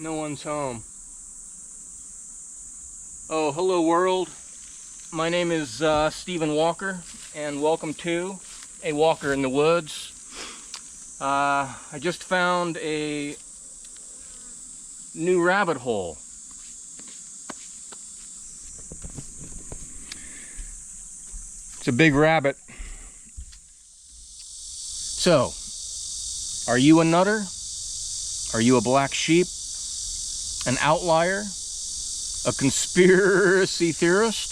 No one's home. Oh, hello world. My name is Stephen Walker, and welcome to A Walker in the Woods. I just found a new rabbit hole. It's a big rabbit. So, are you a nutter? Are you a black sheep? An outlier? A conspiracy theorist?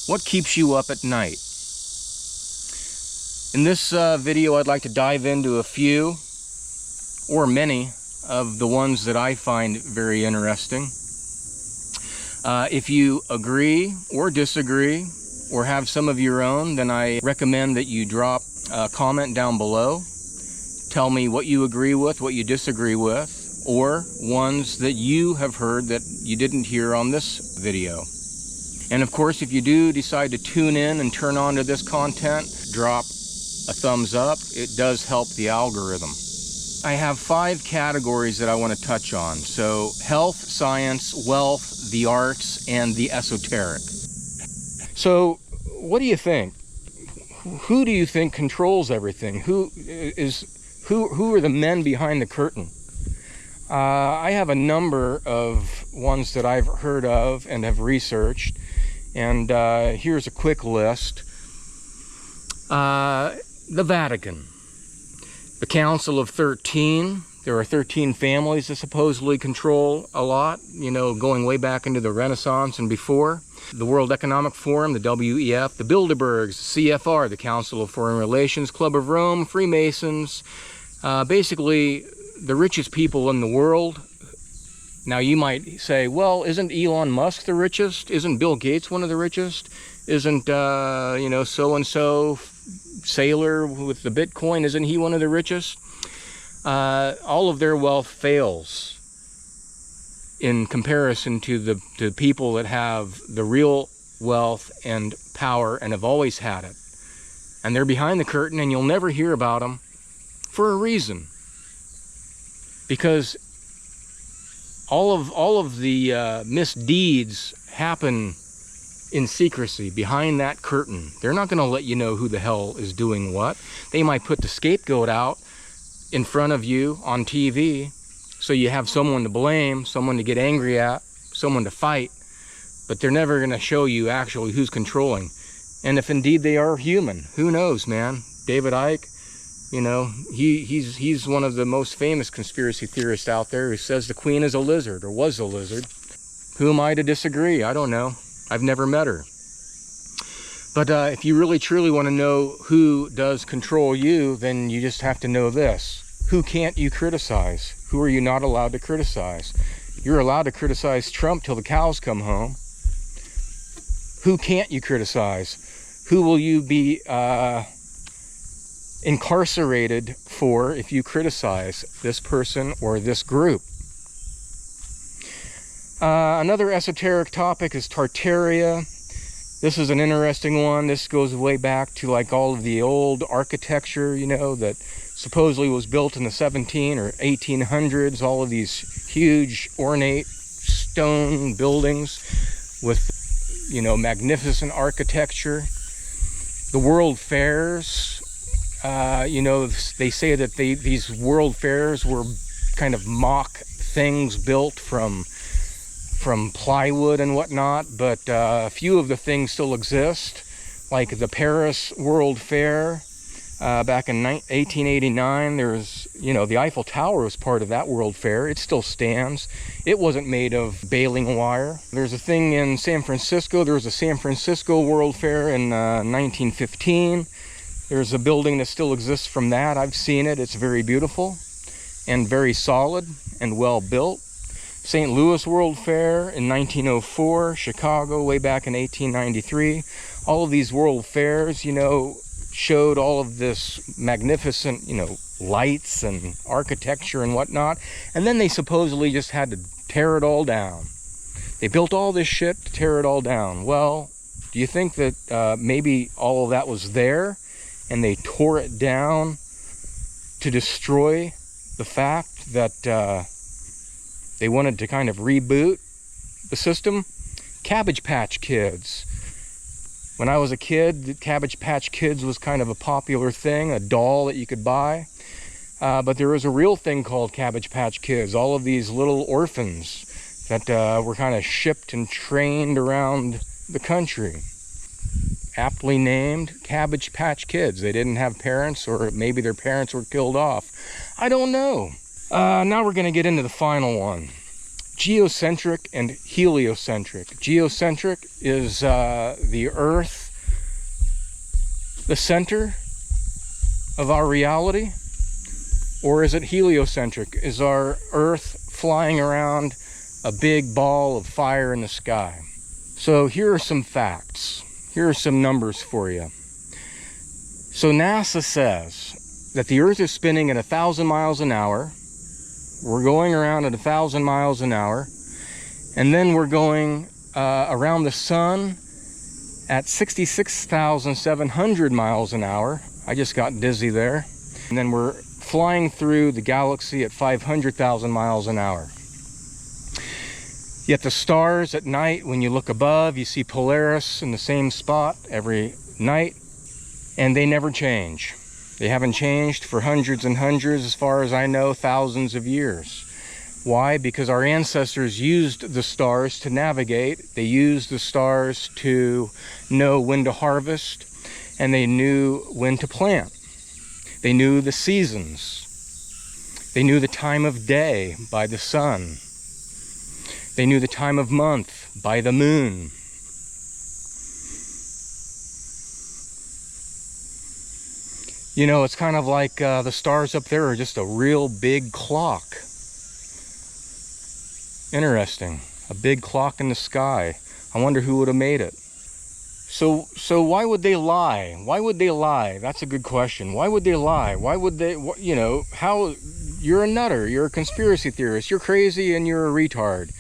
What keeps you up at night? In this video, I'd like to dive into a few, or many, of the ones that I find very interesting. If you agree or disagree, or have some of your own, then I recommend that you drop a comment down below. Tell me what you agree with, what you disagree with, or ones that you have heard that you didn't hear on this video. And of course, if you do decide to tune in and turn on to this content, drop a thumbs up. It does help the algorithm. I have 5 categories that I want to touch on. So, health, science, wealth, the arts, and the esoteric. So, what do you think? Who do you think controls everything? Who are the men behind the curtain? I have a number of ones that I've heard of and have researched, and here's a quick list. The Vatican, the Council of 13. There are 13 families that supposedly control a lot, you know, going way back into the Renaissance and before. The World Economic Forum, the WEF, the Bilderbergs, the CFR, the Council of Foreign Relations, Club of Rome, Freemasons, basically the richest people in the world. Now you might say, well, isn't Elon Musk the richest? Isn't Bill Gates one of the richest? Isn't, you know, so-and-so sailor with the Bitcoin, isn't he one of the richest? All of their wealth fails in comparison to the people that have the real wealth and power and have always had it. And they're behind the curtain, and you'll never hear about them for a reason. Because all of the misdeeds happen in secrecy, behind that curtain. They're not going to let you know who the hell is doing what. They might put the scapegoat out in front of you on TV, so you have someone to blame, someone to get angry at, someone to fight, but they're never going to show you actually who's controlling. And if indeed they are human, who knows, man? David Icke, you know, he's one of the most famous conspiracy theorists out there who says the Queen is a lizard, or was a lizard. Who am I to disagree? I don't know. I've never met her. But if you really truly want to know who does control you, then you just have to know this. Who can't you criticize? Who are you not allowed to criticize? You're allowed to criticize Trump till the cows come home. Who can't you criticize? Who will you be incarcerated for if you criticize this person or this group? Another esoteric topic is Tartaria. This is an interesting one. This goes way back to like all of the old architecture, you know, that supposedly was built in the 17 or 1800s. All of these huge ornate stone buildings with, you know, magnificent architecture. The world fairs, you know, they say that these world fairs were kind of mock things built from plywood and whatnot, but a few of the things still exist, like the Paris World Fair back in 1889. There's, you know, the Eiffel Tower was part of that World Fair. It still stands. It wasn't made of baling wire. There's a thing in San Francisco. There was a San Francisco World Fair in 1915. There's a building that still exists from that. I've seen it. It's very beautiful and very solid and well built. St. Louis World Fair in 1904, Chicago way back in 1893. All of these world fairs, you know, showed all of this magnificent, you know, lights and architecture and whatnot. And then they supposedly just had to tear it all down. They built all this shit to tear it all down. Well, do you think that maybe all of that was there and they tore it down to destroy the fact that They wanted to kind of reboot the system. Cabbage Patch Kids. When I was a kid, the Cabbage Patch Kids was kind of a popular thing, a doll that you could buy. But there was a real thing called Cabbage Patch Kids. All of these little orphans that were kind of shipped and trained around the country. Aptly named Cabbage Patch Kids. They didn't have parents, or maybe their parents were killed off. I don't know. Now we're going to get into the final one. Geocentric and heliocentric. Geocentric is the Earth, the center of our reality? Or is it heliocentric? Is our Earth flying around a big ball of fire in the sky? So here are some facts. Here are some numbers for you. So NASA says that the Earth is spinning at 1,000 miles an hour. We're going around at 1,000 miles an hour. And then we're going around the sun at 66,700 miles an hour. I just got dizzy there. And then we're flying through the galaxy at 500,000 miles an hour. Yet the stars at night, when you look above, you see Polaris in the same spot every night, and they never change. They haven't changed for hundreds and hundreds, as far as I know, thousands of years. Why? Because our ancestors used the stars to navigate. They used the stars to know when to harvest, and they knew when to plant. They knew the seasons. They knew the time of day by the sun. They knew the time of month by the moon. You know, it's kind of like the stars up there are just a real big clock. Interesting. A big clock in the sky. I wonder who would have made it. So why would they lie? Why would they lie? That's a good question. Why would they lie? Why would they, you know, how, you're a nutter, you're a conspiracy theorist, you're crazy and you're a retard,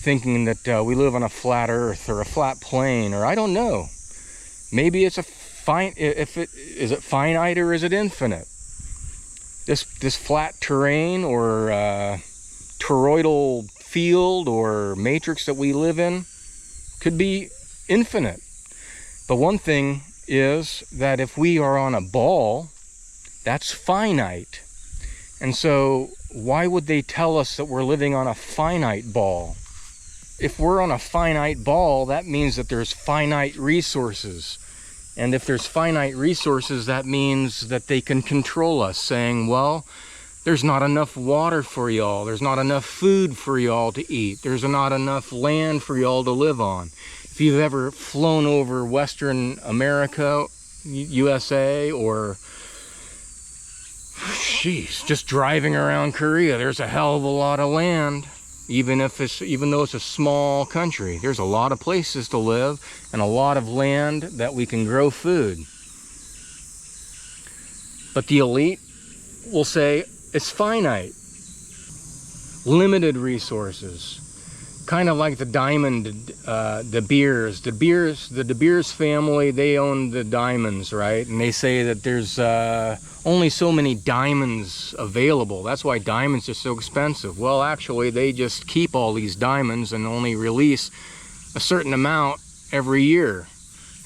thinking that we live on a flat earth or a flat plane, or I don't know. Maybe it's a is it finite or is it infinite? This flat terrain or toroidal field or matrix that we live in could be infinite. But one thing is that if we are on a ball, that's finite. And so why would they tell us that we're living on a finite ball? If we're on a finite ball, that means that there's finite resources. And if there's finite resources, that means that they can control us, saying, well, there's not enough water for y'all. There's not enough food for y'all to eat. There's not enough land for y'all to live on. If you've ever flown over Western America, USA, or just driving around Korea, there's a hell of a lot of land. Even though it's a small country, there's a lot of places to live and a lot of land that we can grow food. But the elite will say it's finite, limited resources. Kind of like the diamond, De Beers. The De Beers family, they own the diamonds, right? And they say that there's only so many diamonds available. That's why diamonds are so expensive. Well, actually, they just keep all these diamonds and only release a certain amount every year,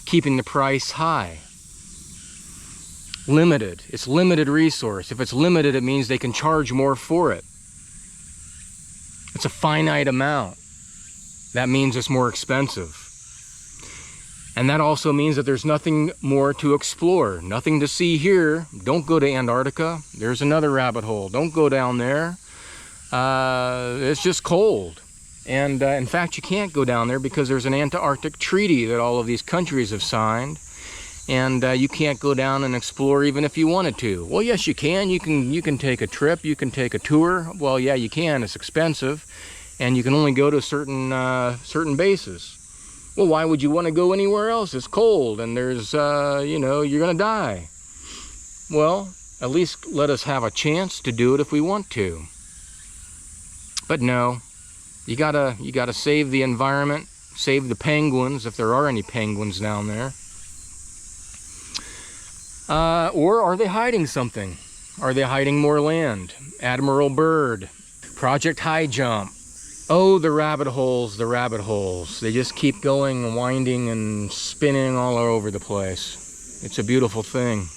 keeping the price high. Limited. It's limited resource. If it's limited, it means they can charge more for it. It's a finite amount. That means it's more expensive. And that also means that there's nothing more to explore, nothing to see here. Don't go to Antarctica. There's another rabbit hole. Don't go down there. It's just cold. And in fact, you can't go down there because there's an Antarctic treaty that all of these countries have signed. And you can't go down and explore even if you wanted to. Well, yes, you can. You can take a trip. You can take a tour. Well, yeah, you can. It's expensive. And you can only go to certain bases. Well, why would you want to go anywhere else? It's cold and there's, you know, you're going to die. Well, at least let us have a chance to do it if we want to. But no, you gotta save the environment, save the penguins, if there are any penguins down there. Or are they hiding something? Are they hiding more land? Admiral Byrd, Project High Jump. Oh, the rabbit holes, the rabbit holes. They just keep going and winding and spinning all over the place. It's a beautiful thing.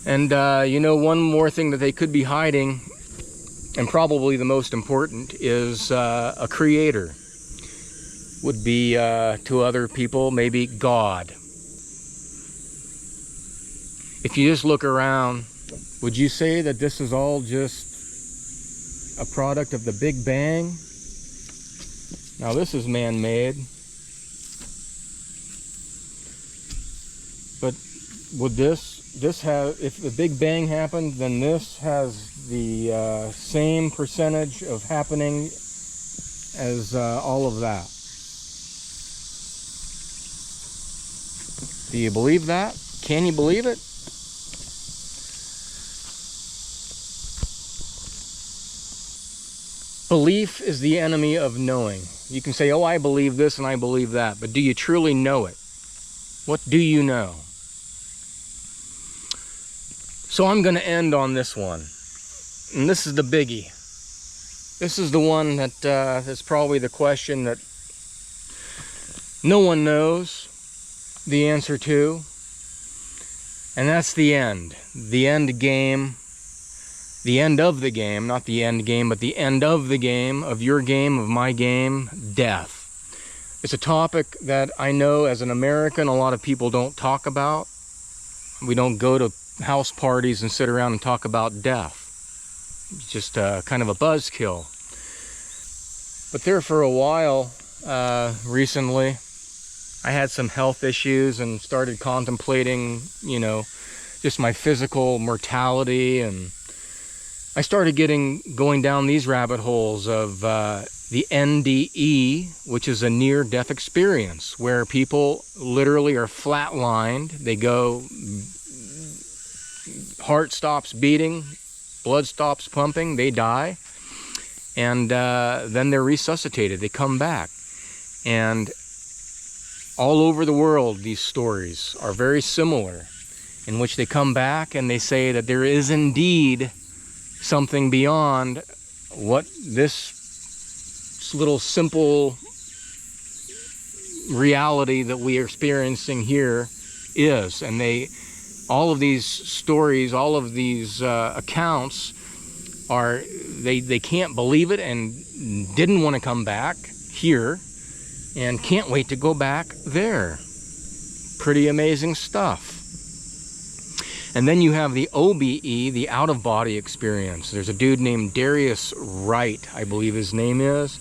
And, you know, one more thing that they could be hiding, and probably the most important, is a creator. Would be, to other people, maybe God. If you just look around, would you say that this is all just a product of the Big Bang? Now this is man-made. But would this have, if the Big Bang happened, then this has the same percentage of happening as all of that? Do you believe that? Can you believe it? Belief is the enemy of knowing. You can say, oh, I believe this and I believe that, but do you truly know it? What do you know? So I'm going to end on this one. And this is the biggie. This is the one that is probably the question that no one knows the answer to. And that's the end. The end game. The end of the game, not the end game, but the end of the game, of your game, of my game, death. It's a topic that I know as an American a lot of people don't talk about. We don't go to house parties and sit around and talk about death. It's just kind of a buzzkill. But there for a while, recently, I had some health issues and started contemplating, you know, just my physical mortality, and I started going down these rabbit holes of the NDE, which is a near-death experience, where people literally are flatlined. They go, heart stops beating, blood stops pumping, they die, and then they're resuscitated. They come back. And all over the world, these stories are very similar, in which they come back and they say that there is indeed something beyond what this little simple reality that we are experiencing here is. And all of these stories, all of these accounts are, they can't believe it and didn't want to come back here and can't wait to go back there. Pretty amazing stuff. And then you have the OBE, the out-of-body experience. There's a dude named Darius Wright, I believe his name is.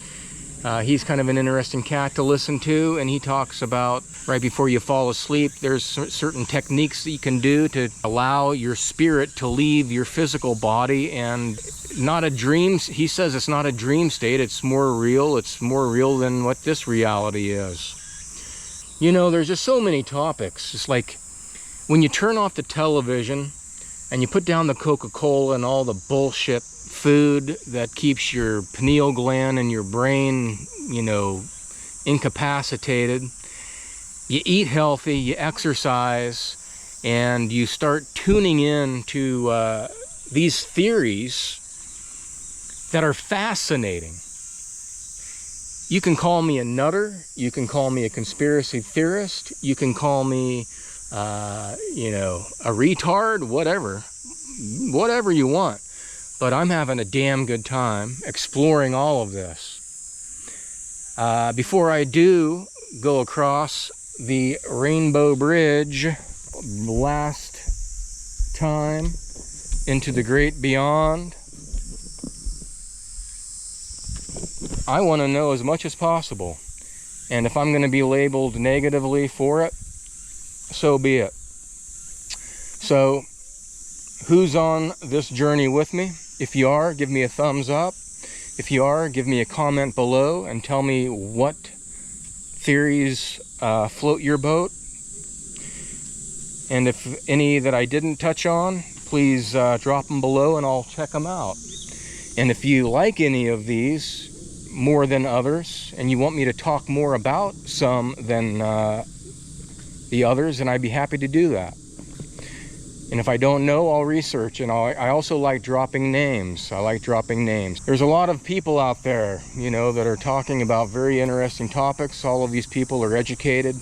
He's kind of an interesting cat to listen to, and he talks about right before you fall asleep, there's certain techniques that you can do to allow your spirit to leave your physical body, and not a dream. He says it's not a dream state, it's more real. It's more real than what this reality is. You know, there's just so many topics. It's like, when you turn off the television and you put down the Coca-Cola and all the bullshit food that keeps your pineal gland and your brain, you know, incapacitated, you eat healthy, you exercise, and you start tuning in to these theories that are fascinating. You can call me a nutter, you can call me a conspiracy theorist, you can call me you know, a retard, whatever you want. But I'm having a damn good time exploring all of this. Before I do go across the Rainbow Bridge last time into the great beyond, I want to know as much as possible. And if I'm going to be labeled negatively for it, so be it. So, who's on this journey with me? If you are, give me a thumbs up. If you are, give me a comment below and tell me what theories float your boat. And if any that I didn't touch on, please drop them below and I'll check them out. And if you like any of these more than others, and you want me to talk more about some than the others, and I'd be happy to do that. And if I don't know, I'll research. And I also like dropping names. I like dropping names. There's a lot of people out there, you know, that are talking about very interesting topics. All of these people are educated.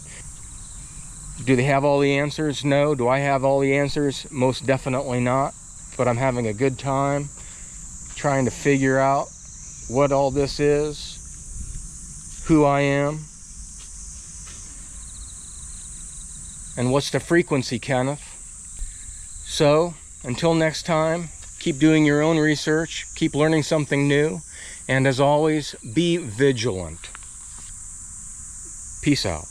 Do they have all the answers? No. Do I have all the answers? Most definitely not. But I'm having a good time trying to figure out what all this is, who I am, and what's the frequency, Kenneth. So, until next time, keep doing your own research, keep learning something new, and as always, be vigilant. Peace out.